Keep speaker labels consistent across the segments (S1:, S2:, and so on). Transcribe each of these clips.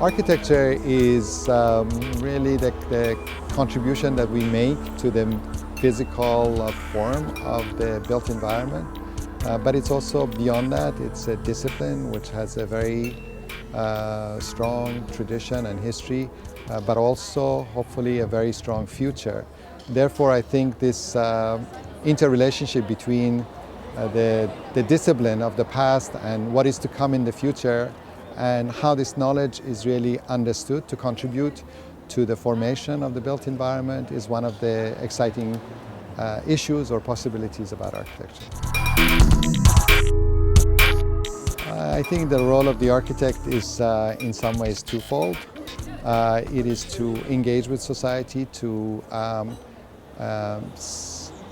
S1: Architecture is really the contribution that we make to the physical form of the built environment. But it's also beyond that. It's a discipline which has a very strong tradition and history, but also hopefully a very strong future. Therefore, I think this interrelationship between the discipline of the past and what is to come in the future, and how this knowledge is really understood to contribute to the formation of the built environment, is one of the exciting issues or possibilities about architecture. I think the role of the architect is in some ways twofold. It is to engage with society, to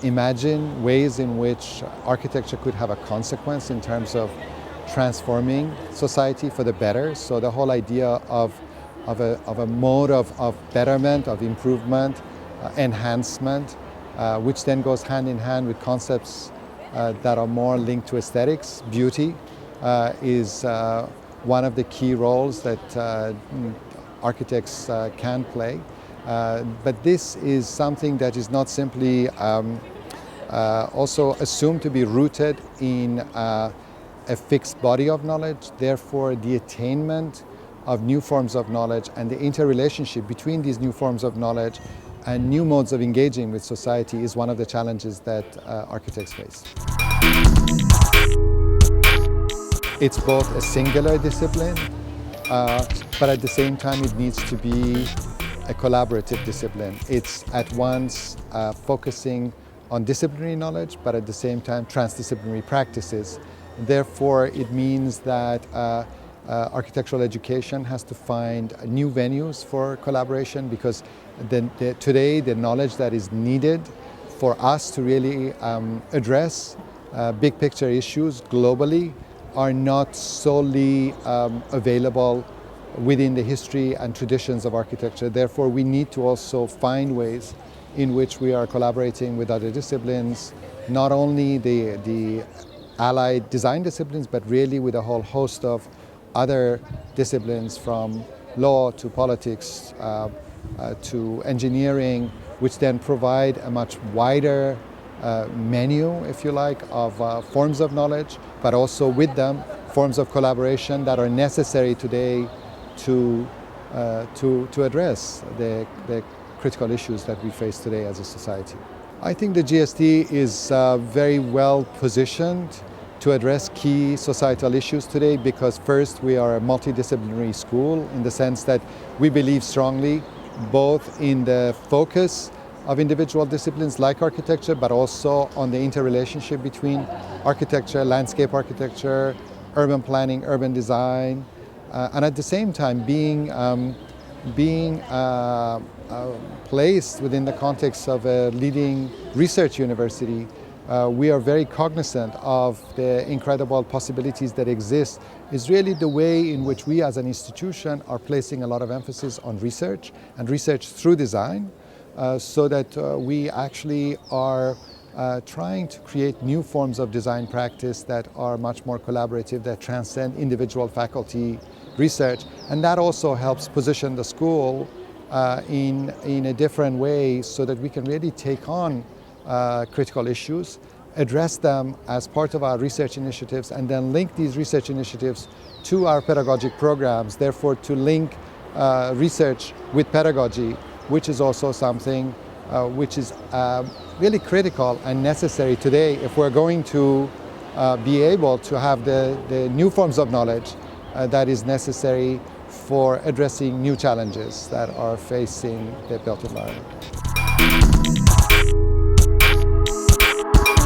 S1: imagine ways in which architecture could have a consequence in terms of transforming society for the better. So the whole idea of a mode of betterment, of improvement, enhancement, which then goes hand in hand with concepts that are more linked to aesthetics, beauty, is one of the key roles that architects can play. But this is something that is not simply also assumed to be rooted in a fixed body of knowledge. Therefore, the attainment of new forms of knowledge and the interrelationship between these new forms of knowledge and new modes of engaging with society is one of the challenges that architects face. It's both a singular discipline, but at the same time it needs to be a collaborative discipline. It's at once focusing on disciplinary knowledge, but at the same time transdisciplinary practices. Therefore, it means that architectural education has to find new venues for collaboration, because today the knowledge that is needed for us to really address big picture issues globally are not solely available within the history and traditions of architecture. Therefore, we need to also find ways in which we are collaborating with other disciplines, not only the allied design disciplines, but really with a whole host of other disciplines, from law to politics to engineering, which then provide a much wider menu, if you like, of forms of knowledge, but also with them forms of collaboration that are necessary today to address the critical issues that we face today as a society. I think the GSD is very well positioned to address key societal issues today, because first, we are a multidisciplinary school in the sense that we believe strongly both in the focus of individual disciplines like architecture, but also on the interrelationship between architecture, landscape architecture, urban planning, urban design, and at the same time being placed within the context of a leading research university. We are very cognizant of the incredible possibilities that exist. Is really the way in which we as an institution are placing a lot of emphasis on research and research through design, so that we actually are trying to create new forms of design practice that are much more collaborative, that transcend individual faculty research. And that also helps position the school in a different way, so that we can really take on critical issues, address them as part of our research initiatives, and then link these research initiatives to our pedagogic programs, therefore to link research with pedagogy, which is also something which is really critical and necessary today if we're going to be able to have the new forms of knowledge that is necessary for addressing new challenges that are facing the built environment.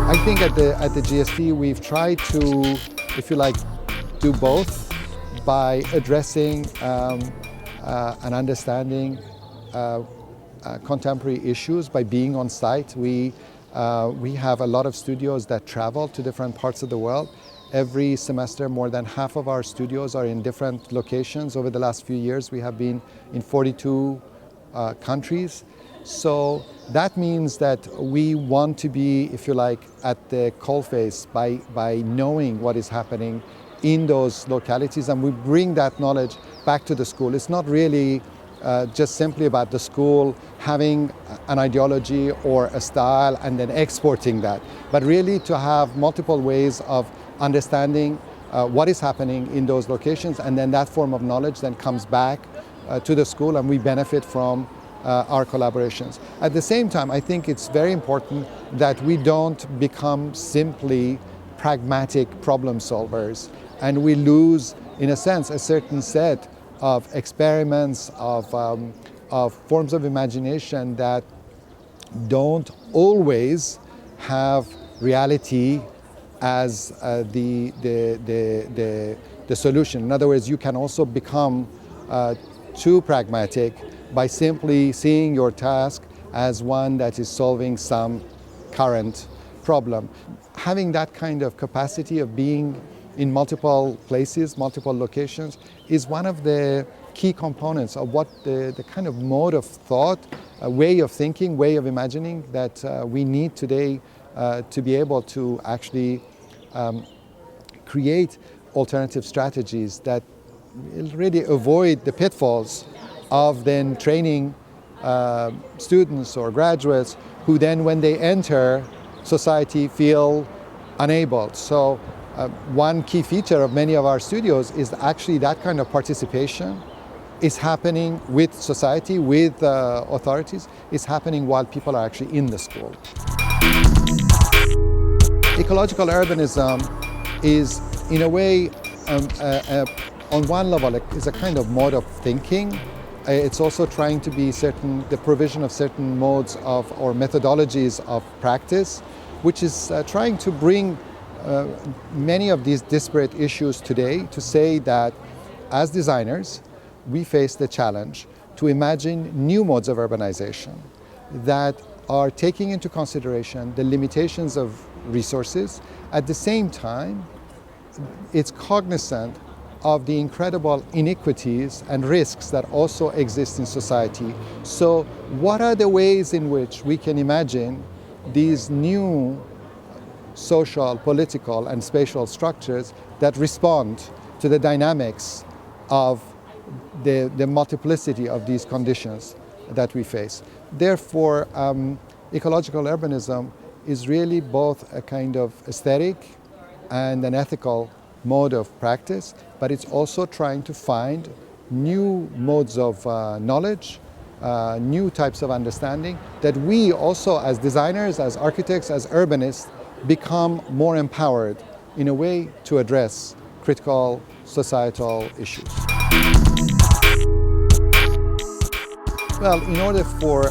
S1: I think at the GSD we've tried to, if you like, do both by addressing and understanding contemporary issues by being on site. We have a lot of studios that travel to different parts of the world. Every semester, more than half of our studios are in different locations. Over the last few years, we have been in 42 countries. So that means that we want to be, if you like, at the coalface by knowing what is happening in those localities, and we bring that knowledge back to the school. It's not really just simply about the school having an ideology or a style and then exporting that, but really to have multiple ways of understanding what is happening in those locations, and then that form of knowledge then comes back to the school, and we benefit from our collaborations. At the same time, I think it's very important that we don't become simply pragmatic problem solvers, and we lose, in a sense, a certain set of experiments, of forms of imagination that don't always have reality as the solution. In other words, you can also become too pragmatic by simply seeing your task as one that is solving some current problem. Having that kind of capacity of being in multiple places, multiple locations, is one of the key components of what the kind of mode of thought, way of thinking, way of imagining that we need today to be able to actually create alternative strategies that really avoid the pitfalls of then training students or graduates who then, when they enter society, feel unable. So one key feature of many of our studios is actually that kind of participation is happening with society, with authorities, is happening while people are actually in the school. Ecological urbanism is, in a way, on one level, is a kind of mode of thinking. It's also trying to be the provision of certain modes of or methodologies of practice, which is trying to bring many of these disparate issues today to say that as designers, we face the challenge to imagine new modes of urbanization that are taking into consideration the limitations of resources. At the same time, it's cognizant of the incredible inequities and risks that also exist in society. So what are the ways in which we can imagine these new social, political, and spatial structures that respond to the dynamics of the multiplicity of these conditions that we face? Therefore, ecological urbanism is really both a kind of aesthetic and an ethical mode of practice, but it's also trying to find new modes of knowledge, new types of understanding that we also, as designers, as architects, as urbanists, become more empowered in a way to address critical societal issues. Well, in order for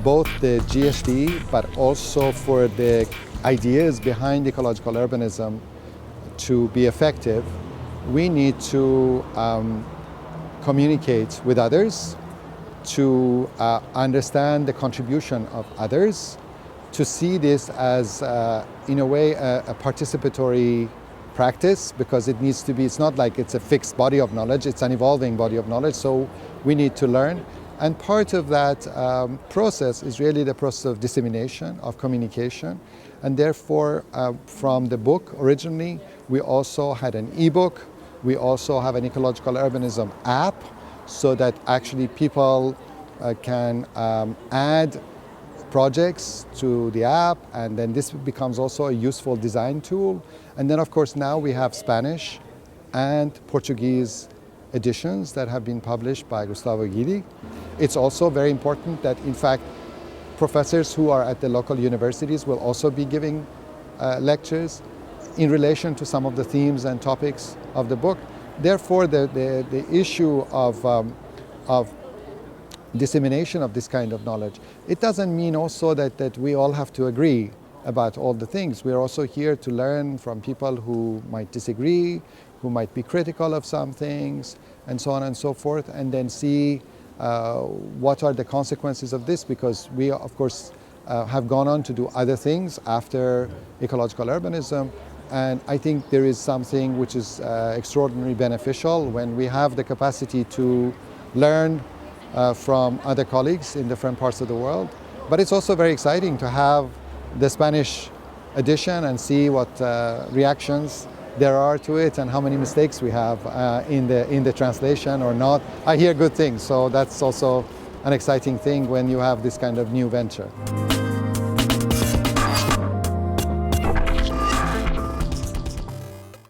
S1: both the GSD but also for the ideas behind ecological urbanism to be effective, we need to communicate with others, to understand the contribution of others, to see this as, in a way, a participatory practice, because it needs to be, it's not like it's a fixed body of knowledge, it's an evolving body of knowledge, so we need to learn. And part of that process is really the process of dissemination, of communication. And therefore, from the book originally, we also had an ebook. We also have an ecological urbanism app, so that actually people can add projects to the app, and then this becomes also a useful design tool. And then, of course, now we have Spanish and Portuguese editions that have been published by Gustavo Guidi. It's also very important that, in fact, professors who are at the local universities will also be giving lectures in relation to some of the themes and topics of the book. Therefore, the issue of dissemination of this kind of knowledge, it doesn't mean also that we all have to agree about all the things. We're also here to learn from people who might disagree, who might be critical of some things, and so on and so forth, and then see what are the consequences of this, because we, of course, have gone on to do other things after ecological urbanism. And I think there is something which is extraordinarily beneficial when we have the capacity to learn from other colleagues in different parts of the world. But it's also very exciting to have the Spanish edition and see what reactions there are to it and how many mistakes we have in the translation or not. I hear good things, so that's also an exciting thing when you have this kind of new venture.